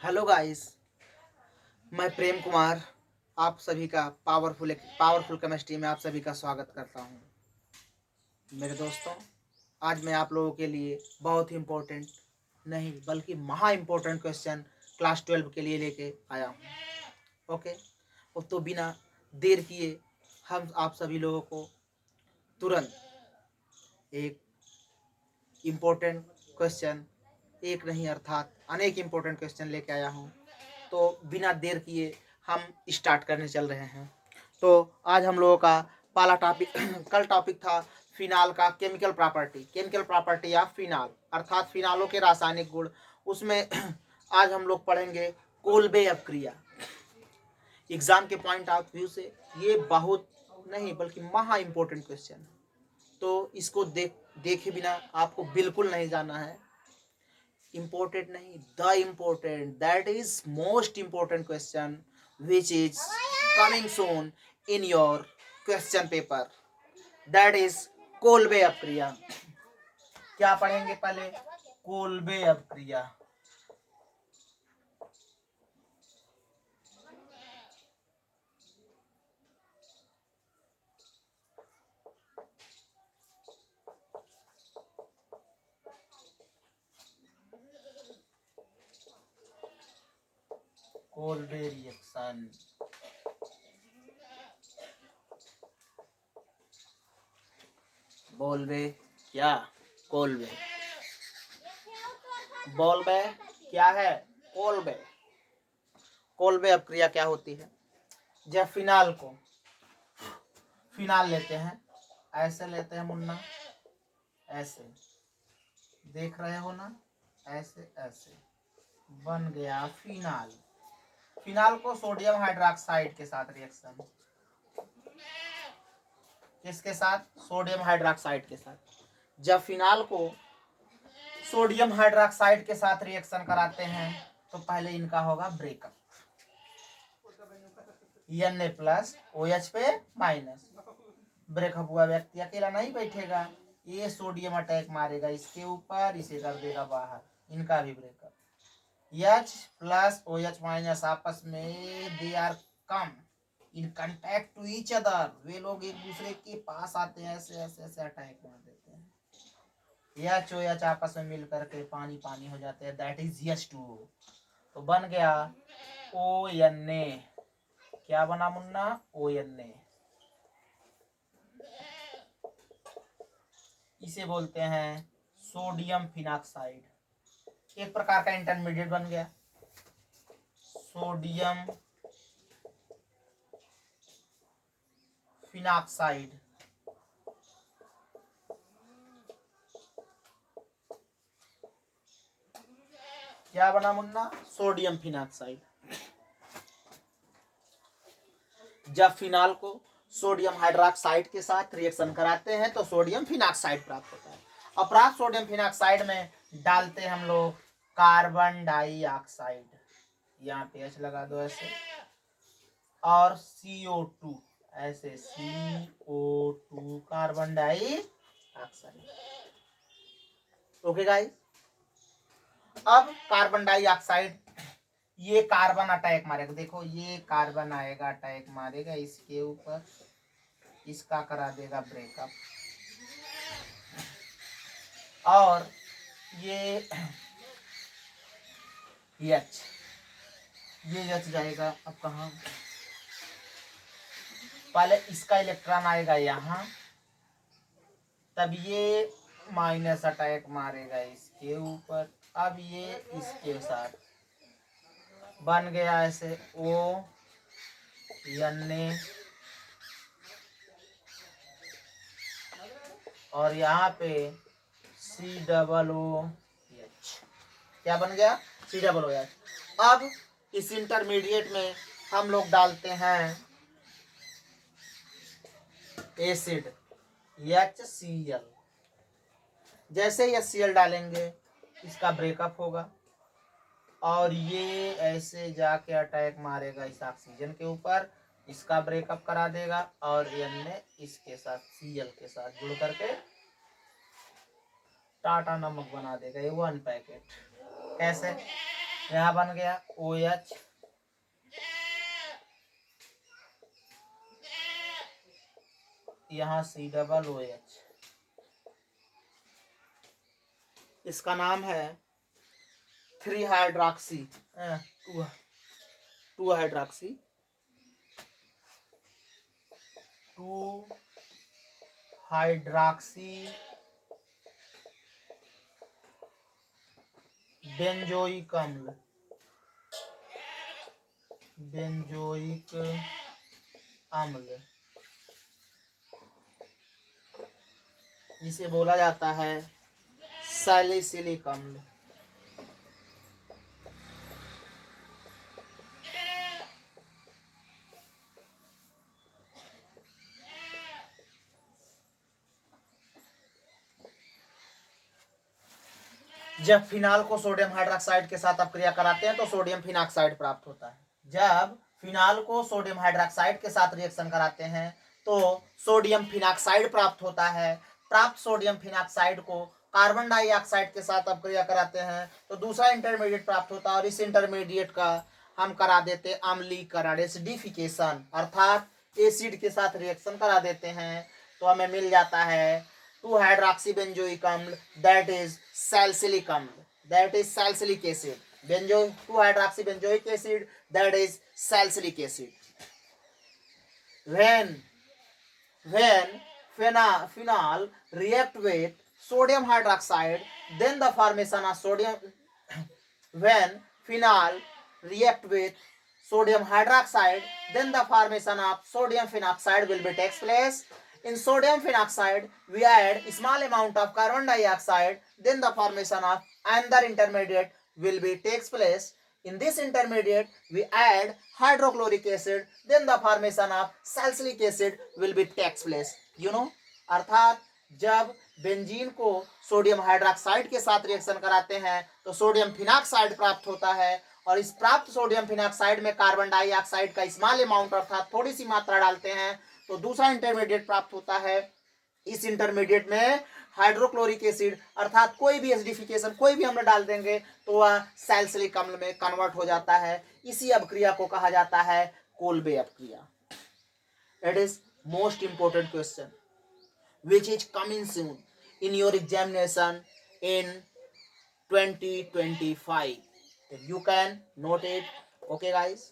Hello guys, मैं प्रेम कुमार आप सभी का पावरफुल केमिस्ट्री में आप सभी का स्वागत करता हूं। मेरे दोस्तों, आज मैं आप लोगों के लिए बहुत ही इम्पोर्टेंट नहीं बल्कि महा इम्पोर्टेंट क्वेश्चन क्लास 12 के लिए लेके आया हूं। ओके, तो बिना देर किए हम आप सभी लोगों को तुरंत एक इम्पोर्टेंट क्वेश्चन, एक नहीं अर्थात अनेक इम्पोर्टेंट क्वेश्चन लेके आया हूँ। तो बिना देर किए हम स्टार्ट करने चल रहे हैं। तो आज हम लोगों का पहला टॉपिक कल टॉपिक था फिनाल का केमिकल प्रॉपर्टी या फिनाल अर्थात फिनालों के रासायनिक गुण। उसमें आज हम लोग पढ़ेंगे कोल्बे अपक्रिया। एग्जाम के पॉइंट ऑफ व्यू से ये बहुत नहीं बल्कि महा इम्पोर्टेंट क्वेश्चन। तो इसको देखे बिना आपको बिल्कुल नहीं जाना है। इम्पोर्टेंट नहीं, the important, that is most important question which is coming soon in your question paper, that is Kolbe अपक्रिया। क्या पढ़ेंगे पहले? कोल्बे अपक्रिया। Kolbe reaction. बोलबे क्या? कोल्बे। बोलबे क्या है? कोल्बे। कोल्बे अपक्रिया क्या होती है? जब फिनाल लेते हैं, ऐसे लेते हैं मुन्ना, ऐसे देख रहे हो ना, ऐसे ऐसे बन गया फिनाल। फिनाल को सोडियम हाइड्रोक्साइड के साथ रिएक्शन, किसके साथ? सोडियम हाइड्रोक्साइड के साथ। जब फिनाल को सोडियम हाइड्रोक्साइड के साथ रिएक्शन कराते हैं तो पहले इनका होगा ब्रेकअप, Na प्लस OH पे माइनस। ब्रेकअप हुआ व्यक्ति अकेला नहीं बैठेगा, ये सोडियम अटैक मारेगा इसके ऊपर, इसे कर देगा बाहर, इनका भी breakup. H plus OH minus आपस में they are come in contact to each other, वे लोग एक दूसरे के पास आते हैं, ऐसे ऐसे ऐसे अटैक मार देते हैं। H OH आपस में मिल करके पानी पानी हो जाते हैं, दैट इज H2O। तो बन गया ONA। क्या बना मुन्ना? ONA। इसे बोलते हैं सोडियम फिनॉक्साइड, एक प्रकार का इंटरमीडिएट बन गया। Sodium phenoxide. क्या बना मुन्ना? Sodium phenoxide. जब फिनाल को सोडियम हाइड्रोक्साइड के साथ रिएक्शन कराते हैं तो सोडियम फिनॉक्साइड प्राप्त होता है। और प्राप्त सोडियम फिनॉक्साइड में डालते हैं हम लोग कार्बन डाइऑक्साइड, यहाँ पे H लगा दो ऐसे, और CO2 ऐसे, CO2 carbon dioxide. Okay guys, अब कार्बन डाइऑक्साइड, ये कार्बन अटैक मारेगा, देखो ये कार्बन आएगा अटैक मारेगा इसके ऊपर, इसका करा देगा ब्रेकअप, और ये H जाएगा अब कहाँ? पहले इसका इलेक्ट्रॉन आएगा यहाँ, तब ये माइनस अटैक मारेगा इसके ऊपर, अब ये इसके साथ बन गया ऐसे O Na, और यहाँ पे COOH। क्या बन गया? COOH। अब इस इंटरमीडिएट में हम लोग डालते हैं एसिड HCl। जैसे ही HCl डालेंगे इसका ब्रेकअप होगा, और ये ऐसे जाके अटैक मारेगा इस ऑक्सीजन के ऊपर, इसका ब्रेकअप करा देगा, और Na इसके साथ Cl के साथ जुड़ करके टाटा नमक बना देगा, ये 1 पैकेट। कैसे? यहाँ बन गया OH, यहाँ COOH। इसका नाम है 3 हाइड्रॉक्सी 2 हाइड्रॉक्सी 2 हाइड्रॉक्सी बेंजोइक अम्ल, बेंजोइक अम्ल, जिसे बोला जाता है सैलिसिलिक अम्ल। जब फिनाल को सोडियम हाइड्रोक्साइड के साथ अपक्रिया कराते हैं तो सोडियम फिनॉक्साइड प्राप्त होता है। जब फिनाल को सोडियम हाइड्रोक्साइड के साथ रिएक्शन कराते हैं तो सोडियम फिनॉक्साइड प्राप्त होता है। प्राप्त सोडियम फिनॉक्साइड को कार्बन डाइऑक्साइड के साथ अपक्रिया कराते हैं तो दूसरा इंटरमीडिएट प्राप्त होता है और इस इंटरमीडिएट का हम करा देते अम्लीकरण, एसिडिफिकेशन, अर्थात एसिड के साथ रिएक्शन करा देते हैं तो हमें मिल जाता है 2 हाइड्रॉक्सीबेंजोइक अम्ल, दैट इज सैलिसिलिक अम्ल, that is salicylic acid. Benzo 2 hydroxybenzoic acid, that is salicylic acid. when phenol react with sodium hydroxide, then the formation of sodium when phenol react with sodium hydroxide, then the formation of sodium phenoxide will be takes place. In sodium phenoxide we add small amount of carbon dioxide, then the formation of another intermediate will be takes place. In this intermediate we add hydrochloric acid, then the formation of salicylic acid will be takes place. अर्थात जब benzene को sodium hydroxide के साथ reaction कराते हैं तो sodium phenoxide प्राप्त होता है और इस प्राप्त सोडियम फिनॉक्साइड में कार्बन डाइऑक्साइड का स्मॉल अमाउंट अर्थात थोड़ी सी मात्रा डालते हैं तो दूसरा इंटरमीडिएट प्राप्त होता है। इस इंटरमीडिएट में हाइड्रोक्लोरिक एसिड अर्थात कोई भी एसिडिफिकेशन कोई भी अम्ल डाल देंगे तो वह सैलिसिलिक अम्ल में कन्वर्ट हो जाता है। इसी अपक्रिया को कहा जाता है कोल्बे अपक्रिया। It is most important question which is coming soon in your examination in 2025. If you can note it. Okay guys.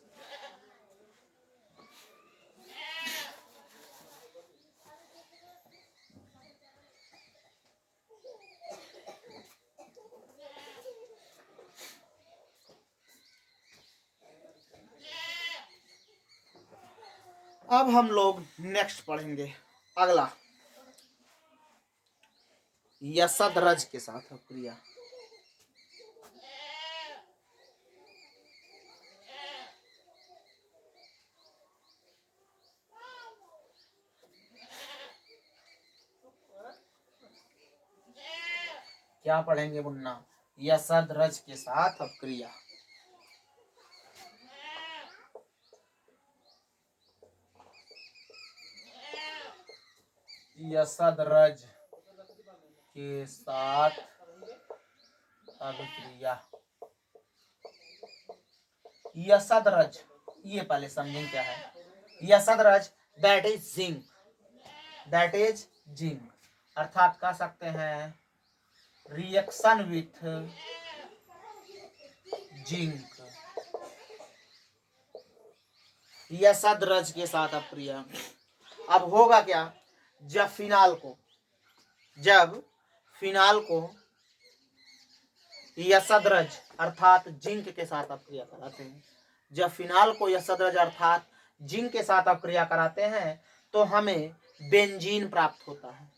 अब हम लोग नेक्स्ट पढ़ेंगे अगला यसदरज के साथ अपक्रिया। क्या पढ़ेंगे मुन्ना? यसदरज के साथ अपक्रिया। यसदरज के साथ अभिक्रिया। यसदरज ये पहले समझें क्या है। यसदरज that is zinc, that is zinc अर्थात कह सकते हैं रिएक्शन विथ जिंक। यसदरज के साथ अपक्रिया। अब होगा क्या, जब फिनाल को यसदरज अर्थात जिंक के साथ अपक्रिया कराते हैं, जब फिनाल को यसदरज अर्थात जिंक के साथ अपक्रिया कराते हैं तो हमें बेंजीन प्राप्त होता है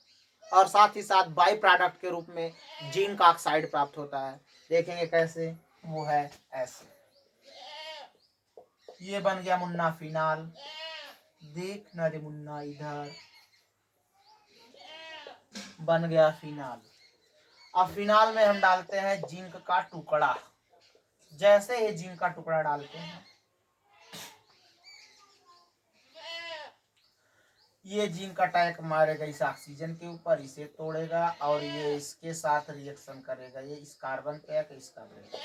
और साथ ही साथ बाई प्रोडक्ट के रूप में जिंक ऑक्साइड प्राप्त होता है। देखेंगे कैसे, वो है ऐसे। ये बन गया मुन्ना फिनाल। देख न रे मुन्ना, इधर बन गया फिनाल। अब फिनाल में हम डालते हैं जिंक का टुकड़ा। जैसे ही जिंक का टुकड़ा डालते हैं ये जिंक अटैक मारेगा इस ऑक्सीजन के ऊपर, इसे तोड़ेगा और ये इसके साथ रिएक्शन करेगा। ये इस कार्बन पे इस कार्बन पे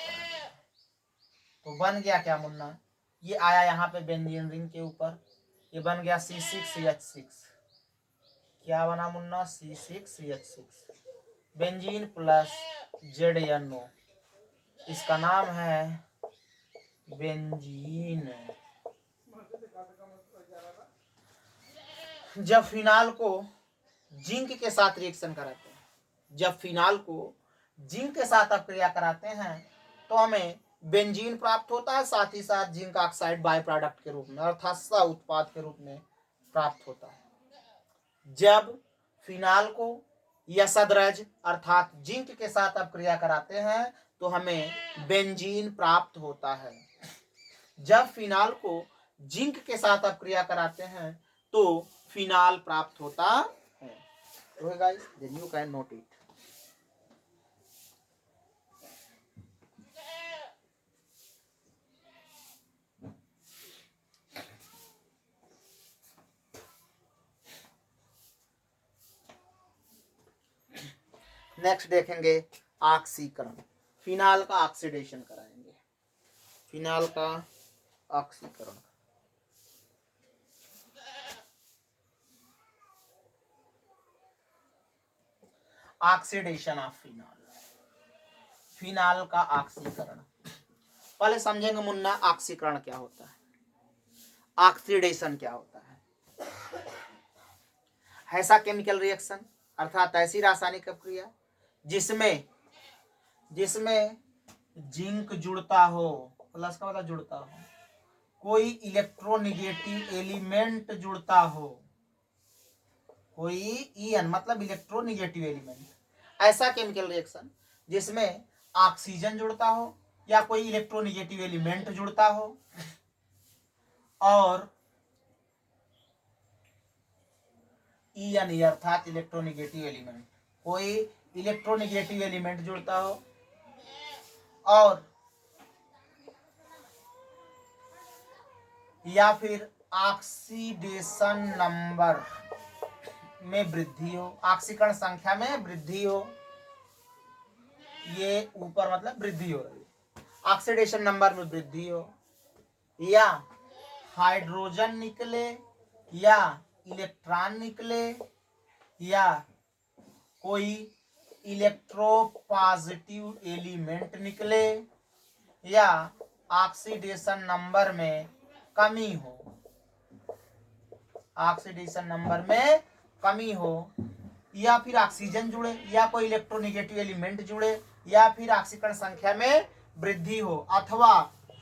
तो बन गया क्या मुन्ना, ये आया यहाँ पे बेंजीन रिंग के ऊपर, ये बन गया C6H6। क्या बना Munna, C6H6 benzene plus ZNO, इसका नाम है बेंजीन। जब फिनाल को जिंक के साथ रिएक्शन कराते हैं, जब फिनाल को जिंक के साथ अपक्रिया कराते हैं तो हमें बेंजीन प्राप्त होता है, साथ ही साथ जिंक ऑक्साइड बाय प्रोडक्ट के रूप में अर्थात सह उत्पाद के रूप में प्राप्त होता है। जब फिनाल को या सदरज अर्थात जिंक के साथ अपक्रिया कराते हैं तो हमें बेंजीन प्राप्त होता है। जब फिनाल को जिंक के साथ अपक्रिया कराते हैं तो फिनाल प्राप्त होता है। Okay guys, then you can note it. Next देखेंगे ऑक्सीकरण, फिनाल का ऑक्सीडेशन कराएंगे, फिनाल का ऑक्सीकरण। ऑक्सीडेशन ऑफ फिनाल, फिनाल का ऑक्सीकरण। पहले समझेंगे मुन्ना ऑक्सीकरण क्या होता है, ऑक्सीडेशन क्या होता है। ऐसा केमिकल रिएक्शन अर्थात ऐसी रासायनिक प्रक्रिया जिसमें जिंक जुड़ता हो, प्लस का मतलब जुड़ता हो, कोई इलेक्ट्रोनिगेटिव एलिमेंट जुड़ता हो, कोई ईएन मतलब इलेक्ट्रोनिगेटिव एलिमेंट, ऐसा केमिकल रिएक्शन जिसमें ऑक्सीजन जुड़ता हो या कोई इलेक्ट्रोनिगेटिव एलिमेंट जुड़ता हो और ईएन अर्थात इलेक्ट्रोनिगेटिव एलिमेंट, कोई इलेक्ट्रोनिगेटिव एलिमेंट जुड़ता हो और या फिर ऑक्सीडेशन नंबर में वृद्धि हो, ऑक्सीकरण संख्या में वृद्धि हो, ये ऊपर मतलब वृद्धि हो रही है, ऑक्सीडेशन नंबर में वृद्धि हो, या हाइड्रोजन निकले या इलेक्ट्रॉन निकले या कोई इलेक्ट्रोपॉजिटिव एलिमेंट निकले या ऑक्सीडेशन नंबर में कमी हो, ऑक्सीडेशन नंबर में कमी हो, या फिर ऑक्सीजन जुड़े या कोई इलेक्ट्रोनिगेटिव एलिमेंट जुड़े या फिर ऑक्सीकरण संख्या में वृद्धि हो, अथवा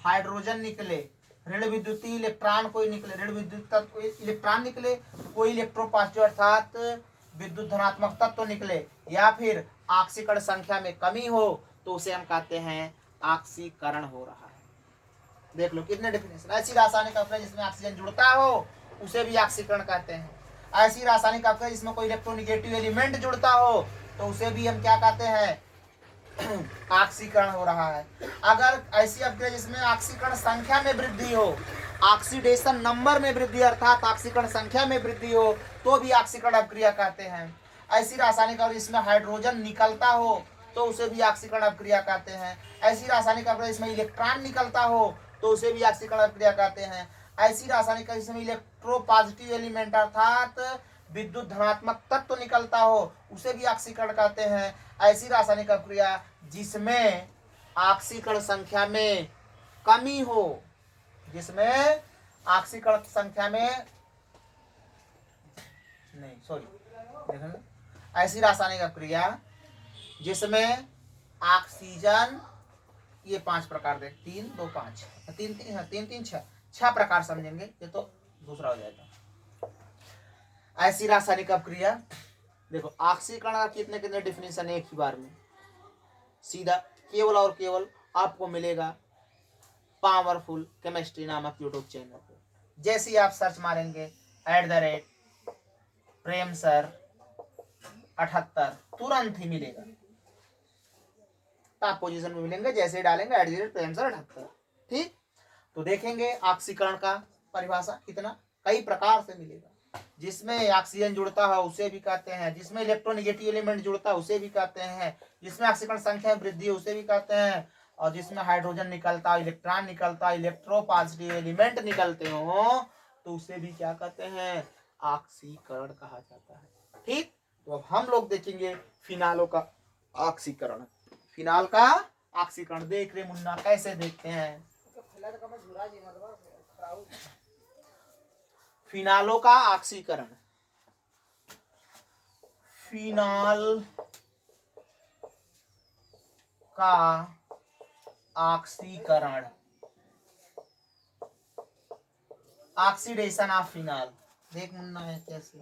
हाइड्रोजन निकले, ऋण विद्युतीय इलेक्ट्रॉन कोई निकले, ऋण विद्युत तत्व इलेक्ट्रॉन निकले, कोई इलेक्ट्रोपॉजिटिव अर्थात विद्युत धनात्मक तत्व निकले, या फिर ऑक्सीकरण संख्या में कमी हो, तो उसे हम कहते हैं ऑक्सीकरण हो रहा है। देख लो कितने डेफिनेशन। ऐसी रासायनिक अपक्रिया जिसमें ऑक्सीजन जुड़ता हो उसे भी ऑक्सीकरण कहते हैं। ऐसी रासायनिक अपक्रिया जिसमें कोई इलेक्ट्रोनिगेटिव एलिमेंट जुड़ता हो तो उसे भी हम क्या कहते हैं, ऑक्सीकरण हो रहा है। अगर ऐसी अपक्रिया जिसमें ऑक्सीकरण संख्या में वृद्धि हो, ऑक्सीडेशन नंबर में वृद्धि अर्थात ऑक्सीकरण संख्या में वृद्धि हो, तो भी ऑक्सीकरण अपक्रिया कहते हैं। ऐसी रासायनिक अपक्रिया जिसमें हाइड्रोजन निकलता हो तो उसे भी ऑक्सीकरण अपक्रिया कहते हैं। ऐसी रासायनिक अपक्रिया जिसमें इलेक्ट्रॉन निकलता हो तो उसे भी ऑक्सीकरण अपक्रिया कहते हैं। ऐसी रासायनिक जिसमें इलेक्ट्रोपॉजिटिव एलिमेंट अर्थात विद्युत धनात्मक तत्व निकलता हो उसे भी ऑक्सीकरण कहते हैं। ऐसी रासायनिक अपक्रिया जिसमें ऑक्सीकरण संख्या में कमी हो, जिसमें ऑक्सीकरण संख्या में ऐसी रासायनिक अपक्रिया जिसमें ऑक्सीजन, ये 5 प्रकार दे, 3 2 5 3 6 प्रकार समझेंगे, ये तो दूसरा हो जाएगा। ऐसी रासायनिक अपक्रिया देखो, ऑक्सीकरण का कितने कितने डिफिनेशन एक ही बार में, सीधा केवल और केवल आपको मिलेगा पावरफुल केमिस्ट्री नामक यूट्यूब चैनल पे। जैसे ही आप सर्च मारेंगे @प्रेम सर 78 तुरंत ही मिलेगा, टॉप पोजीशन में मिलेंगे। जैसे डालेंगे @प्रेम सर 78, ठीक। तो देखेंगे ऑक्सीकरण का परिभाषा कितना कई प्रकार से मिलेगा। जिसमें ऑक्सीजन जुड़ता है उसे भी कहते हैं, जिसमें इलेक्ट्रोनिगेटिव एलिमेंट जुड़ता है उसे भी कहते हैं, जिसमें ऑक्सीकरण संख्या में वृद्धि है उसे भी कहते हैं, और जिसमें हाइड्रोजन निकलता है, इलेक्ट्रॉन निकलता है, इलेक्ट्रोपॉजिटिव एलिमेंट निकलते हो, तो उसे भी क्या कहते हैं, ऑक्सीकरण कहा जाता है। ठीक, तो अब हम लोग देखेंगे फिनालों का ऑक्सीकरण। फिनाल का ऑक्सीकरण देख रहे मुन्ना, कैसे देखते हैं फिनालों का ऑक्सीकरण। फिनाल का ऑक्सीकरण, ऑक्सीडेशन ऑफ फिनाल। देख मुन्ना है कैसे,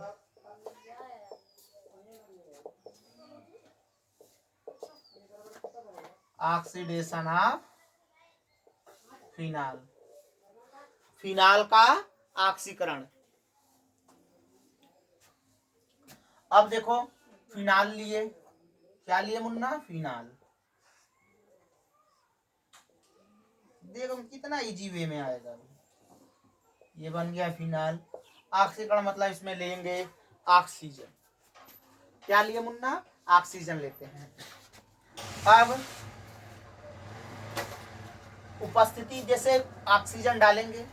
ऑक्सीडेशन ऑफ फिनाल, फिनाल का ऑक्सीकरण। अब देखो फिनाल लिए, क्या लिए मुन्ना, फिनाल। देखो कितना इजी वे में आएगा, ये बन गया फिनाल। ऑक्सीकरण मतलब इसमें लेंगे ऑक्सीजन, क्या लिए मुन्ना, ऑक्सीजन लेते हैं। अब उपस्थिति, जैसे ऑक्सीजन डालेंगे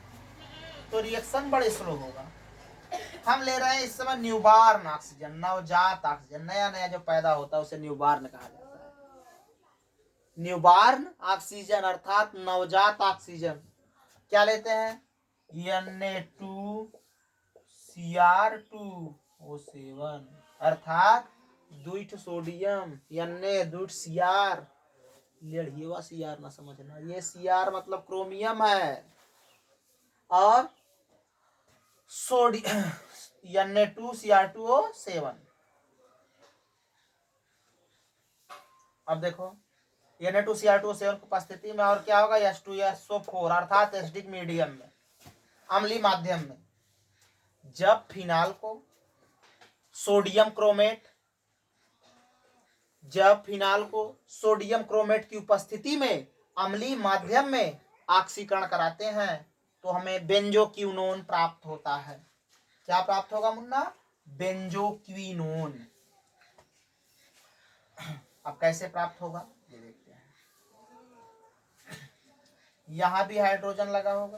तो रिएक्शन बड़े स्लो होगा। हम ले रहे हैं इस समय न्यूबॉर्न ऑक्सीजन, नवजात ऑक्सीजन, नया नया जो पैदा होता है उसे न्यूबॉर्न कहा जाता है। न्यूबॉर्न ऑक्सीजन अर्थात नवजात ऑक्सीजन क्या लेते हैं, Na2Cr2O7 अर्थात द्विठ सोडियम, Na2Cr, लेढ़िएवा Cr ना समझना, ये Cr मतलब क्रोमियम है, और सोडियम Na2Cr2O7। अब देखो Na2Cr2O7 की उपस्थिति में और क्या होगा, H2SO4 अर्थात एसिडिक मीडियम में, अम्लीय माध्यम में, जब फिनाल को सोडियम क्रोमेट, जब फिनाल को सोडियम क्रोमेट की उपस्थिति में अम्लीय माध्यम में ऑक्सीकरण कराते हैं तो हमें बेंजोक्विनोन प्राप्त होता है। क्या प्राप्त होगा मुन्ना, बेंजोक्विनोन। अब कैसे प्राप्त होगा ये देखते हैं। यहां भी हाइड्रोजन लगा होगा,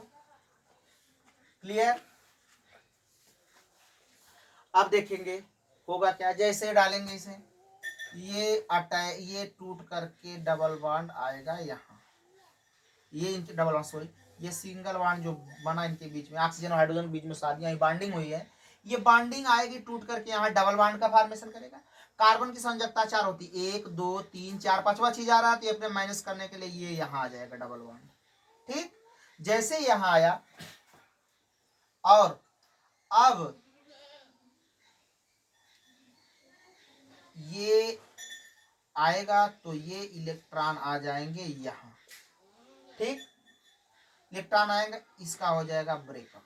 क्लियर। अब देखेंगे होगा क्या, जैसे डालेंगे इसे, ये टूट करके डबल बॉन्ड आएगा यहाँ, ये इनके डबल बॉन्ड, सॉरी ये सिंगल बॉन्ड जो बना इनके बीच में, ऑक्सीजन और हाइड्रोजन के बीच में शादियां बाइंडिंग हुई है, ये बाइंडिंग आएगी टूट करके यहाँ डबल बॉन्ड का फॉर्मेशन करेगा। कार्बन की संयोजकता 4 होती है, 1 2 3 4, पांचवा चीज आ रहा है तो ये अपने माइनस करने के लिए ये यहाँ आ जाएगा डबल बॉन्ड। ठीक, जैसे यहाँ आया और अब ये आएगा तो ये इलेक्ट्रॉन आ जाएंगे यहाँ, ठीक, इलेक्ट्रॉन आएगा, इसका हो जाएगा ब्रेकअप।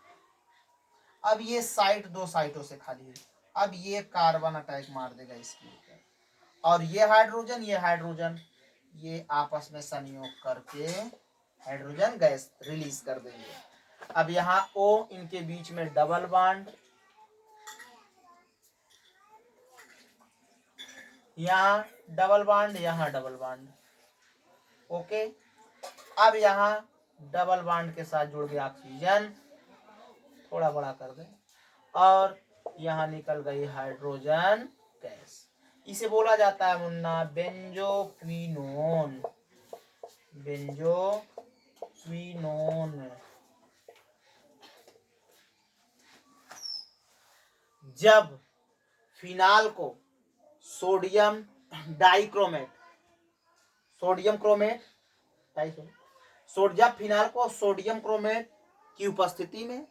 अब ये साइट दो साइटों से खाली है, अब ये कार्बन अटैक मार देगा इसके ऊपर, और ये हाइड्रोजन ये आपस में संयोग करके हाइड्रोजन गैस रिलीज कर देंगे। अब यहाँ O इनके बीच में डबल बॉन्ड, यहाँ डबल बॉन्ड, यहाँ डबल बॉन्ड, ओके। अब यहाँ डबल बॉन्ड के साथ जुड़ गया ऑक्सीजन, थोड़ा बड़ा कर दें, और यहाँ निकल गई हाइड्रोजन गैस। इसे बोला जाता है मुन्ना बेंजोक्विनोन, बेंजोक्विनोन। जब फिनाल को सोडियम डाइक्रोमेट, सोडियम क्रोमेट जब फिनाल को सोडियम क्रोमेट की उपस्थिति में,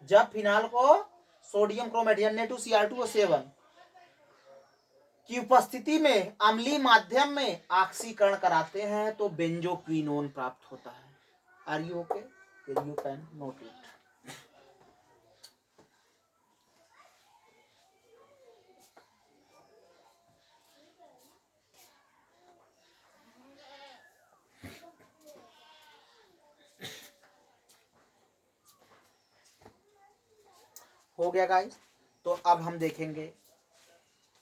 जब फिनाल को सोडियम क्रोमेट Na2Cr2O7 की उपस्थिति में अम्लीय माध्यम में ऑक्सीकरण कराते हैं तो बेंजोक्विनोन प्राप्त होता है। Are you okay, you can note it. हो गया गाइस, तो अब हम देखेंगे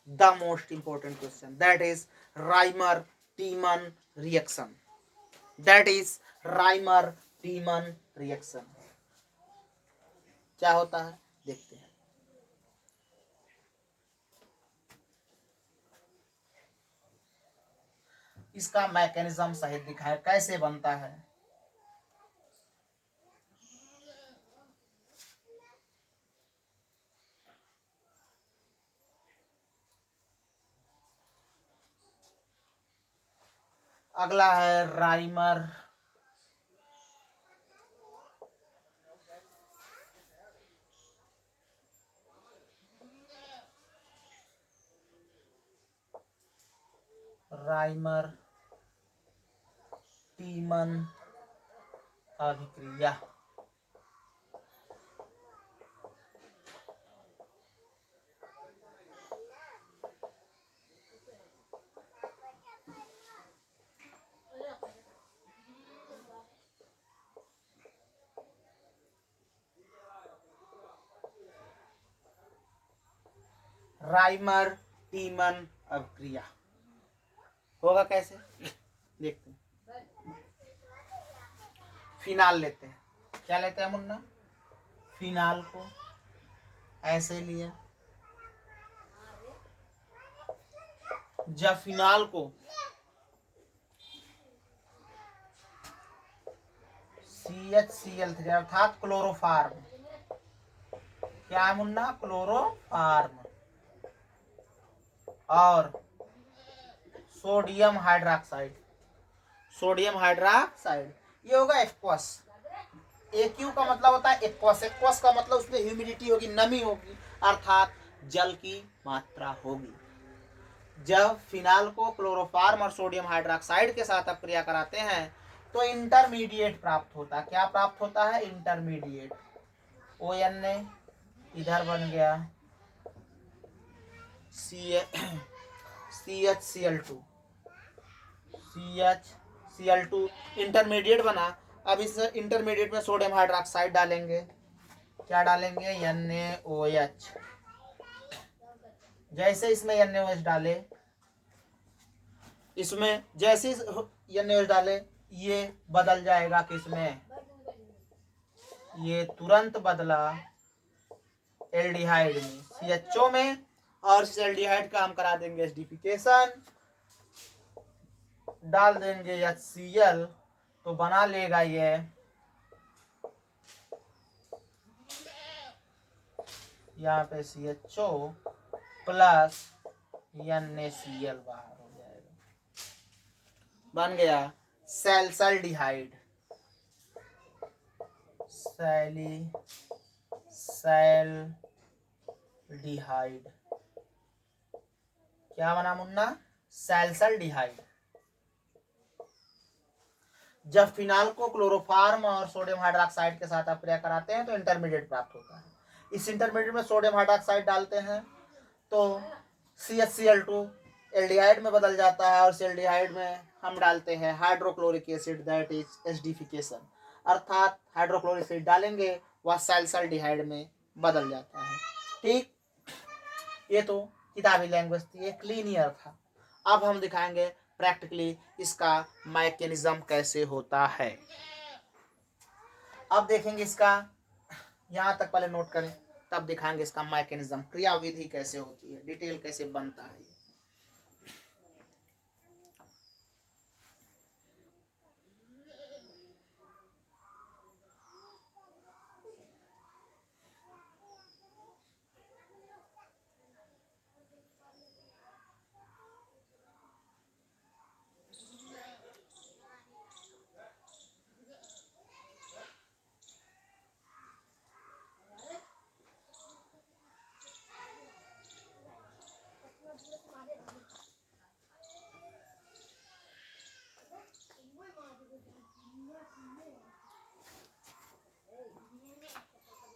the most important question, that is Reimer Tiemann reaction. That is Reimer Tiemann reaction. क्या होता है देखते हैं। इसका मैकेनिज्म सही दिखाए कैसे बनता है। अगला है राइमर टीमन अभिक्रिया। राइमर टीमन अभिक्रिया होगा कैसे देखते हैं। फिनाल लेते हैं। क्या लेते हैं मुन्ना? फिनाल को ऐसे लिया। जब फिनाल को CHCl3 अर्थात क्लोरोफार्म, क्या है मुन्ना? क्लोरोफार्म और सोडियम हाइड्रोक्साइड, ये होगा एक्वस। AQ का मतलब होता है एक्वस। एक्वस का मतलब उसमें ह्यूमिडिटी होगी, नमी होगी, अर्थात जल की मात्रा होगी। जब फिनाल को क्लोरोफार्म और सोडियम हाइड्रोक्साइड के साथ अपक्रिया कराते हैं तो इंटरमीडिएट प्राप्त होता है। क्या प्राप्त होता है? इंटरमीडिएट। ON इधर बन गया CHCl2, इंटरमीडिएट बना। अब इस इंटरमीडिएट में सोडियम हाइड्रोक्साइड डालेंगे। क्या डालेंगे? NaOH। जैसे इसमें NaOH डाले, इसमें जैसे NaOH डाले, ये बदल जाएगा किसमें? ये तुरंत बदला एल्डिहाइड में, CHO में। और इस एल्डिहाइड का हम करा देंगे एसिडिफिकेशन, डाल देंगे HCl, तो बना लेगा ये यहाँ पे CHO प्लस NaCl बाहर हो जाएगा, बन गया सैलिसल्डिहाइड। सैलिसल्डिहाइड क्या बना मुन्ना? सैलिसल्डिहाइड। जब फिनाल को क्लोरोफार्म और सोडियम हाइड्रोक्साइड के साथ अपक्रिया कराते हैं तो इंटरमीडिएट प्राप्त होता है। इस इंटरमीडिएट में सोडियम हाइड्रोक्साइड डालते हैं तो CHCl2 एल्डिहाइड में बदल जाता है, और इस एल्डिहाइड में हम डालते हैं hydrochloric acid, that is acidification. अर्थात हाइड्रोक्लोरिक एसिड डालेंगे, वह सैलिसल्डिहाइड में बदल जाता है। ठीक, ये तो किताबी लैंग्वेज थी, एक लीनियर था। अब हम दिखाएंगे प्रैक्टिकली इसका मैकेनिज्म कैसे होता है। अब देखेंगे इसका, यहां तक पहले नोट करें, तब दिखाएंगे इसका मैकेनिज्म, क्रियाविधि कैसे होती है, डिटेल कैसे बनता है।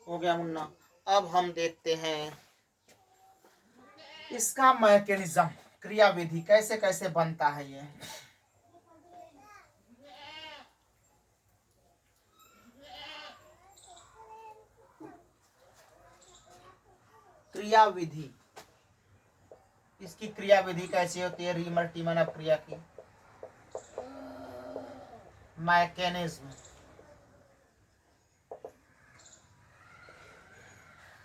हो गया मुन्ना। अब हम देखते हैं इसका मैकेनिज्म, क्रियाविधि कैसे कैसे बनता है। ये क्रियाविधि, इसकी क्रियाविधि कैसी होती है रीमर टीमन अपक्रिया की। मैकेनिज्म।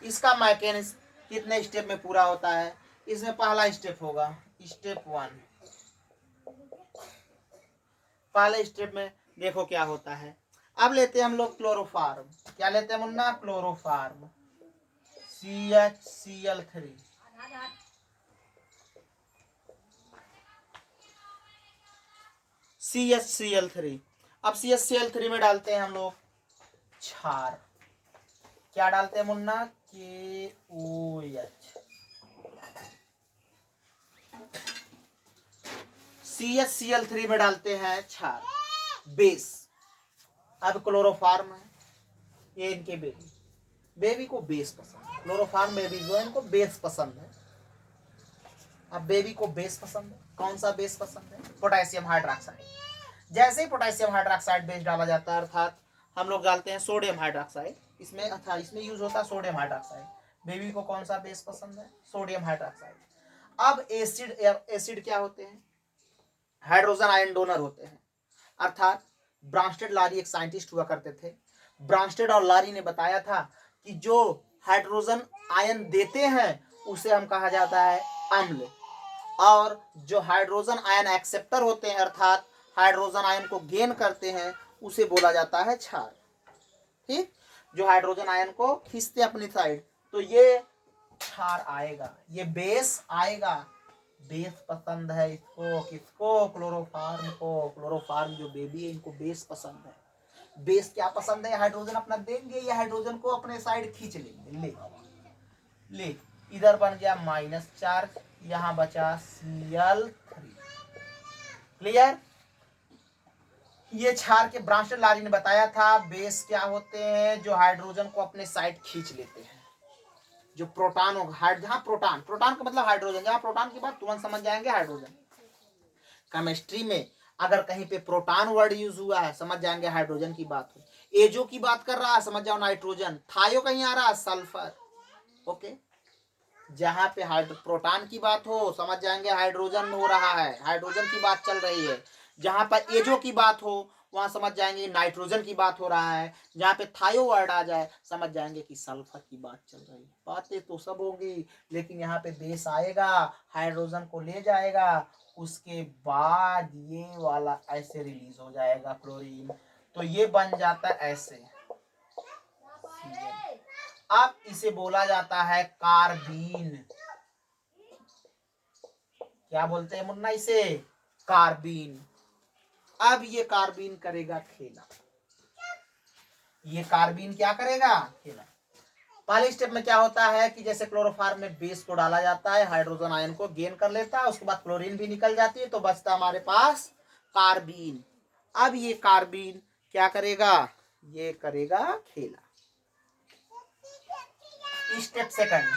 इसका मैकेनिज्म कितने स्टेप में पूरा होता है? इसमें पहला स्टेप होगा स्टेप 1। पहले स्टेप में देखो क्या होता है। अब लेते हैं हम लोग क्लोरोफार्म। क्या लेते हैं मुन्ना? Chloroform CHCl3। CHCl3। अब CHCl3 में डालते हैं हम लोग क्षार। क्या डालते हैं मुन्ना? KOH। CHCl3 में डालते हैं क्षार, बेस। अब क्लोरोफार्म है, ये इनके बेबी को बेस पसंद है। क्लोरोफार्म बेबी जो है इनको बेस पसंद है। अब बेबी को बेस पसंद है। कौन सा बेस पसंद है? Potassium hydroxide. जैसे ही पोटेशियम हाइड्रोक्साइड बेस डाला जाता है, अर्थात हम लोग डालते हैं सोडियम हाइड्रोक्साइड इसमें, अर्थात इसमें यूज होता है सोडियम हाइड्रोक्साइड। बेबी को कौन सा बेस पसंद है? Sodium hydroxide. अब एसिड क्या होते हैं? हाइड्रोजन आयन डोनर होते हैं। अर्थात ब्रांस्टेड लारी एक साइंटिस्ट हुआ करते थे। ब्रांस्टेड और लारी ने बताया था कि जो हाइड्रोजन आयन देते हैं उसे हम कहा जाता है अम्ल, और जो हाइड्रोजन आयन एक्सेप्टर होते हैं, अर्थात हाइड्रोजन आयन को गेन करते हैं, उसे बोला जाता है क्षार। ठीक, जो हाइड्रोजन आयन को खींचते अपनी साइड, तो ये क्षार आएगा, ये बेस आएगा। बेस पसंद है इसको, किसको? क्लोरोफार्म को। क्लोरोफार्म जो बेबी है इनको बेस पसंद है। बेस क्या पसंद है? हाइड्रोजन अपना देंगे, ये हाइड्रोजन को अपने साइड खींच लेंगे। ले इधर बन गया माइनस चार्ज, यहां बचा Cl3। क्लियर? ये क्षार के ब्रांस्टेड लारी ने बताया था बेस क्या होते हैं? जो हाइड्रोजन को अपने साइड खींच लेते हैं। जो प्रोटॉन होगा, जहां प्रोटॉन का मतलब हाइड्रोजन, जहां प्रोटॉन की बात तुरंत समझ जाएंगे हाइड्रोजन। केमिस्ट्री में अगर कहीं पे प्रोटॉन वर्ड यूज हुआ है, समझ जाएंगे हाइड्रोजन की बात हो। एजो की बात कर रहा है, समझ जाओ नाइट्रोजन। थायो कहीं आ रहा है, सल्फर। ओके, जहां पे प्रोटॉन की बात हो, समझ जाएंगे हाइड्रोजन हो रहा है, हाइड्रोजन की बात चल रही है। जहां पर एजो की बात हो, वहां समझ जाएंगे नाइट्रोजन की बात हो रहा है। जहां पे थायो वर्ड आ जाए, समझ जाएंगे कि सल्फर की बात चल रही है। बातें तो सब होगी, लेकिन यहाँ पे बेस आएगा, हाइड्रोजन को ले जाएगा, उसके बाद ये वाला ऐसे रिलीज हो जाएगा क्लोरीन, तो ये बन जाता है ऐसे। अब इसे बोला जाता है कार्बीन। क्या बोलते हैं मुन्ना इसे? कार्बीन। अब ये कार्बीन करेगा खेला। ये कार्बीन क्या करेगा? खेला। पहले स्टेप में क्या होता है कि जैसे क्लोरोफार्म में बेस को डाला जाता है, हाइड्रोजन आयन को गेन कर लेता है, उसके बाद क्लोरीन भी निकल जाती है, तो बचता हमारे पास कार्बीन। अब ये कार्बीन क्या करेगा? ये करेगा खेला। Step second.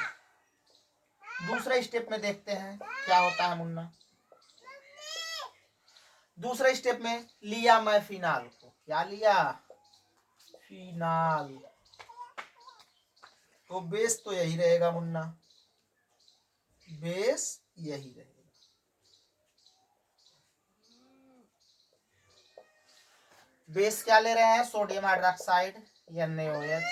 दूसरे स्टेप में देखते हैं क्या होता है मुन्ना। दूसरे स्टेप में लिया मैं फिनाल को। क्या लिया? फिनाल। तो बेस तो यही रहेगा मुन्ना, बेस यही रहेगा। बेस क्या ले रहे हैं? Sodium hydroxide NaOH।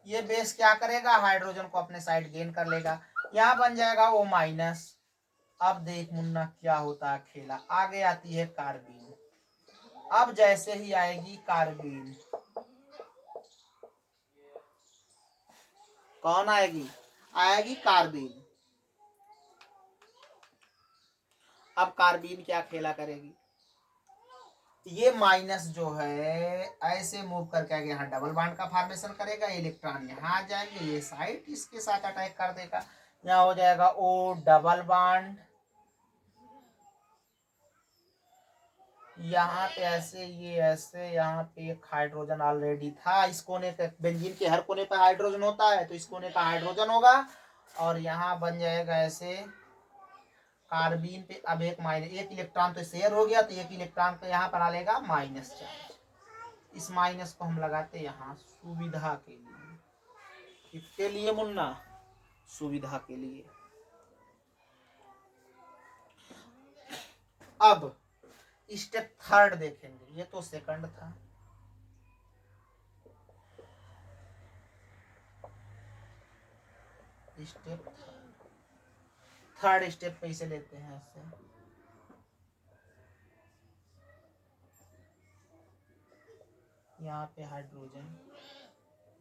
ये बेस क्या करेगा? हाइड्रोजन को अपने साइड गेन कर लेगा, यहाँ बन जाएगा O-। अब देख मुन्ना क्या होता है खेला। आगे आती है कार्बीन। अब जैसे ही आएगी कार्बीन, कौन आएगी? आएगी कार्बीन। अब कार्बीन क्या खेला करेगी? ये माइनस जो है ऐसे मूव करके आगे यहाँ डबल बॉन्ड का फॉर्मेशन करेगा, इलेक्ट्रॉन यहाँ आ जाएंगे, ये साइड इसके साथ अटैक कर देगा, यहाँ हो जाएगा O डबल बॉन्ड। यहाँ पे ऐसे, ये ऐसे, यहाँ पे एक हाइड्रोजन ऑलरेडी था। इस कोने पे, बेंजीन के हर कोने पे हाइड्रोजन होता है, तो इस कोने पे हाइड्रोजन होगा, और यहाँ बन जाएगा ऐसे कार्बीन पे। अब एक माइनस, एक इलेक्ट्रॉन तो शेयर हो गया, तो एक इलेक्ट्रॉन को यहाँ बना लेगा माइनस चार्ज। इस माइनस को हम लगाते यहाँ सुविधा के लिए। किसके लिए मुन्ना? सुविधा के लिए। अब स्टेप थर्ड देखेंगे, ये तो सेकंड था। स्टेप थर्ड स्टेप पे इसे लेते हैं ऐसे। यहाँ पे हाइड्रोजन,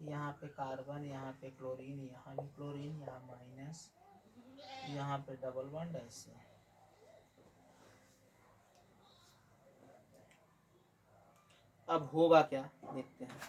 यहाँ पे कार्बन, यहाँ पे क्लोरीन, यहाँ भी क्लोरीन, यहाँ माइनस, यहाँ पे डबल बॉन्ड ऐसे। अब होगा क्या देखते हैं।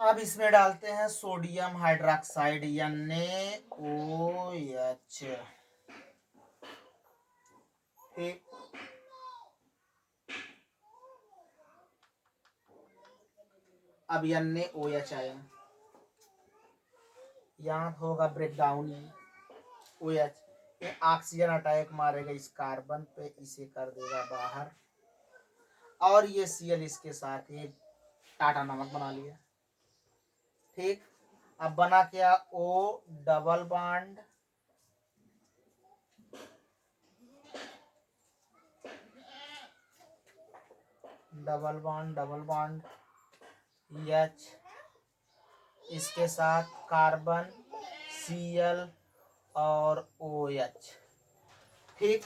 अब इसमें डालते हैं सोडियम हाइड्रोक्साइड NaOH। ठीक, अब NaOH आया, यहाँ होगा ब्रेक डाउन OH, ये ऑक्सीजन अटैक मारेगा इस कार्बन पे, इसे कर देगा बाहर, और ये Cl इसके साथ ये टाटा नमक बना लिया। ठीक, अब बना क्या O double bond, double bond double bond H, इसके साथ कार्बन Cl और OH। ठीक,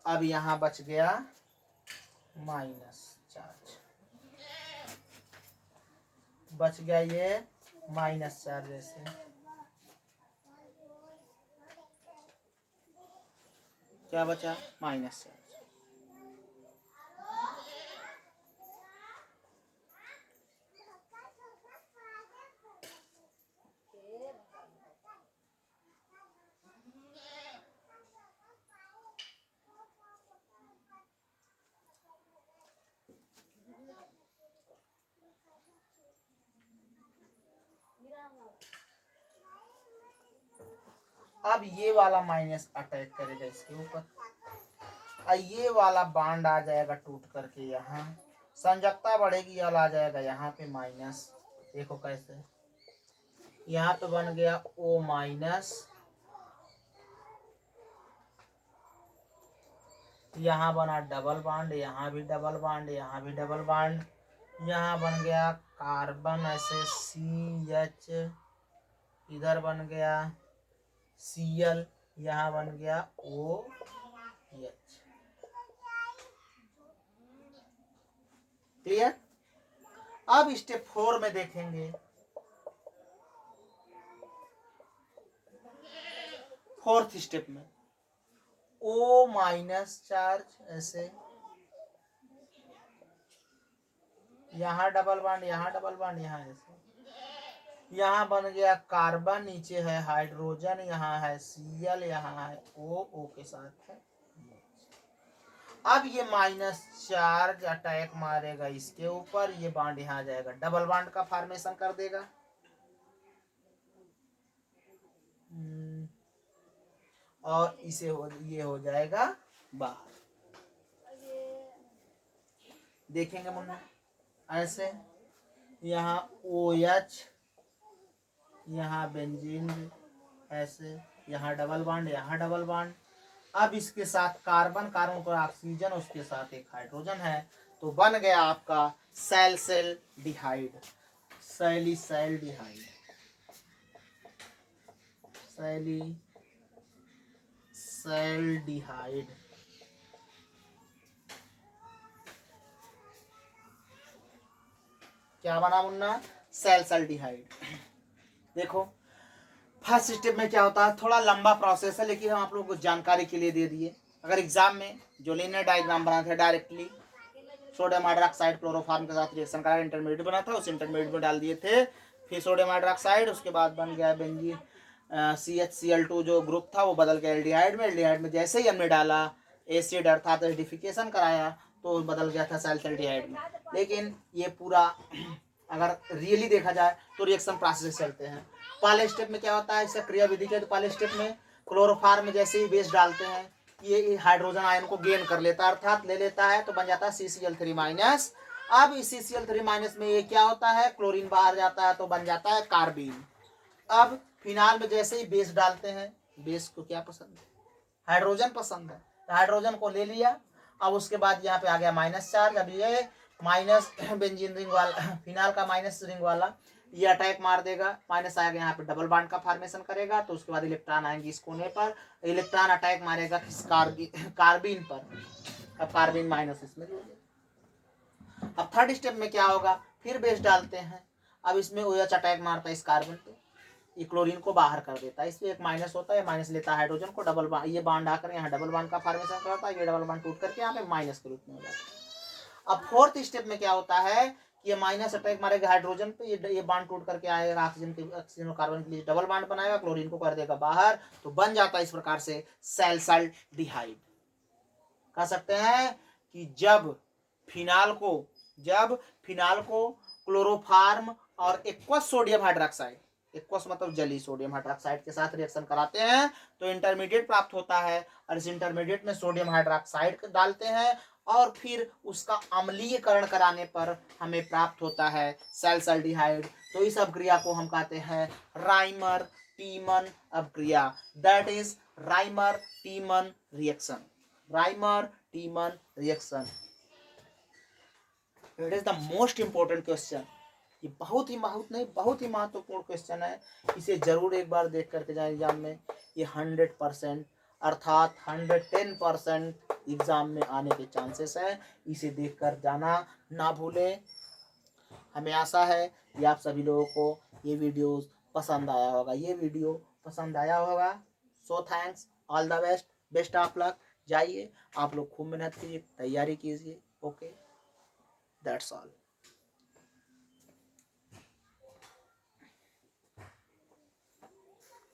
अब यहाँ बच गया माइनस चार्ज, बच गया ये माइनस चार्ज ऐसे। क्या बचा? Minus charge. अब ये वाला माइनस अटैक करेगा इसके ऊपर, ये वाला बॉन्ड आ जाएगा टूट करके, यहाँ संयोजकता बढ़ेगी, ये आ जाएगा यहाँ पे माइनस। देखो कैसे, यहाँ पे बन गया O माइनस, यहाँ बना डबल बॉन्ड, यहाँ भी डबल बॉन्ड, यहाँ भी डबल बॉन्ड, यहाँ बन गया कार्बन ऐसे CH, इधर बन गया Cl, यहाँ बन गया OH। क्लियर? अब स्टेप 4 में देखेंगे, फोर्थ स्टेप में O माइनस चार्ज ऐसे, यहाँ डबल बॉन्ड, यहाँ डबल बॉन्ड, यहाँ ऐसे, यहाँ बन गया कार्बन, नीचे है हाइड्रोजन, यहाँ है Cl, यहाँ है O के साथ है। अब ये माइनस चार्ज अटैक मारेगा इसके ऊपर, ये बॉन्ड यहाँ जाएगा, डबल बॉन्ड का फॉर्मेशन कर देगा, और इसे ये हो जाएगा बाहर। देखेंगे मुन्ना ऐसे, यहाँ OH, यहाँ बेंजीन ऐसे, यहाँ डबल बॉन्ड, यहाँ डबल बॉन्ड। अब इसके साथ कार्बन, कार्बन को ऑक्सीजन, उसके साथ एक हाइड्रोजन है, तो बन गया आपका सैलिसैल्डिहाइड, सैलिसैल्डिहाइड, सैलिसैल्डिहाइड। क्या बना मुन्ना? सैलिसैल्डिहाइड। देखो फर्स्ट स्टेप में क्या होता है, थोड़ा लंबा प्रोसेस है, लेकिन हम आप लोगों को जानकारी के लिए दे दिए। अगर एग्जाम में जो लीनियर डायग्राम बना था, डायरेक्टली सोडियम हाइड्रोक्साइड क्लोरोफॉर्म के साथ रिएक्शन करा, इंटरमीडिएट बना था, उस इंटरमीडिएट में डाल दिए थे, फिर सोडियम हाइड्रोक्साइड, उसके बाद बन गया बेंजीन CHCl2 जो ग्रुप था वो बदल गया एल्डिहाइड में, एल्डिहाइड में जैसे ही हमने डाला एसिड अर्थात एसिडिफिकेशन कराया तो बदल गया था सैलिसैल्डिहाइड में। लेकिन ये पूरा अगर रियली देखा जाए तो रिएक्शन प्रोसेस चलते हैं, पहले स्टेप में क्या होता है, इसका क्रियाविधि के पहले स्टेप में क्लोरोफार्म में जैसे ही बेस डालते हैं ये हाइड्रोजन आयन को गेन कर लेता है, अर्थात ले लेता है, तो बन जाता है CCl3-। अब इस CCl3- में ये क्या होता है, क्लोरीन बाहर जाता है तो बन जाता है कार्बीन। अब फिनाल में जैसे ही बेस डालते हैं, बेस को क्या पसंद है, हाइड्रोजन पसंद है, तो हाइड्रोजन को ले लिया। अब उसके बाद यहाँ पे आ गया माइनस चार्ज। अब ये माइनस बेंजीन रिंग वाला, फिनाल का माइनस रिंग वाला ये अटैक मार देगा, माइनस आएगा यहाँ पे डबल बॉन्ड का फॉर्मेशन करेगा, तो उसके बाद इलेक्ट्रॉन आएंगे इस कोने पर, इलेक्ट्रॉन अटैक मारेगा किस कार्बिन पर। अब कार्बिन माइनस इसमें जुड़ गया। अब थर्ड स्टेप में क्या होगा, फिर बेस डालते हैं। अब इसमें OH अटैक मारता है इस कार्बन पे, ये क्लोरीन को बाहर कर देता है, इसमें एक माइनस होता है, माइनस लेता है हाइड्रोजन को, डबल बॉन्ड ये बॉन्ड आकर यहाँ डबल बॉन्ड का फॉर्मेशन करता है, ये डबल बॉन्ड टूट करके यहाँ पे माइनस के रूप में हो जाता है। अब फोर्थ स्टेप में क्या होता है कि ये माइनस अटैक मारेगा हाइड्रोजन पे, ये बॉन्ड टूट करके आएगा ऑक्सीजन और कार्बन के लिए डबल बॉन्ड बनाएगा, क्लोरीन को कर देगा बाहर, तो बन जाता है इस प्रकार से सैल्साल्डिहाइड। कह सकते हैं कि जब फिनाल को क्लोरोफार्म और एक्वस सोडियम हाइड्रोक्साइड, एक्वस मतलब जली सोडियम हाइड्रोक्साइड के साथ रिएक्शन कराते हैं तो इंटरमीडिएट प्राप्त होता है, और इस इंटरमीडिएट में सोडियम हाइड्रोक्साइड डालते हैं और फिर उसका अम्लीयकरण कराने पर हमें प्राप्त होता है सैल्साल्डिहाइड। तो इस अभिक्रिया को हम कहते हैं राइमर टीमन अभिक्रिया, that is Reimer Tiemann reaction. Rymer Tiemann reaction, it is the most important question. ये बहुत ही महत्वपूर्ण क्वेश्चन है, इसे जरूर एक बार देख करके जाए एग्जाम में। ये 100% अर्थात 110% एग्जाम में आने के चांसेस हैं, इसे देख कर जाना ना भूलें। हमें आशा है कि आप सभी लोगों को ये वीडियो पसंद आया होगा। So thanks, all the best, best of luck. जाइए आप लोग खूब मेहनत कीजिए, तैयारी कीजिए। Okay, that's all.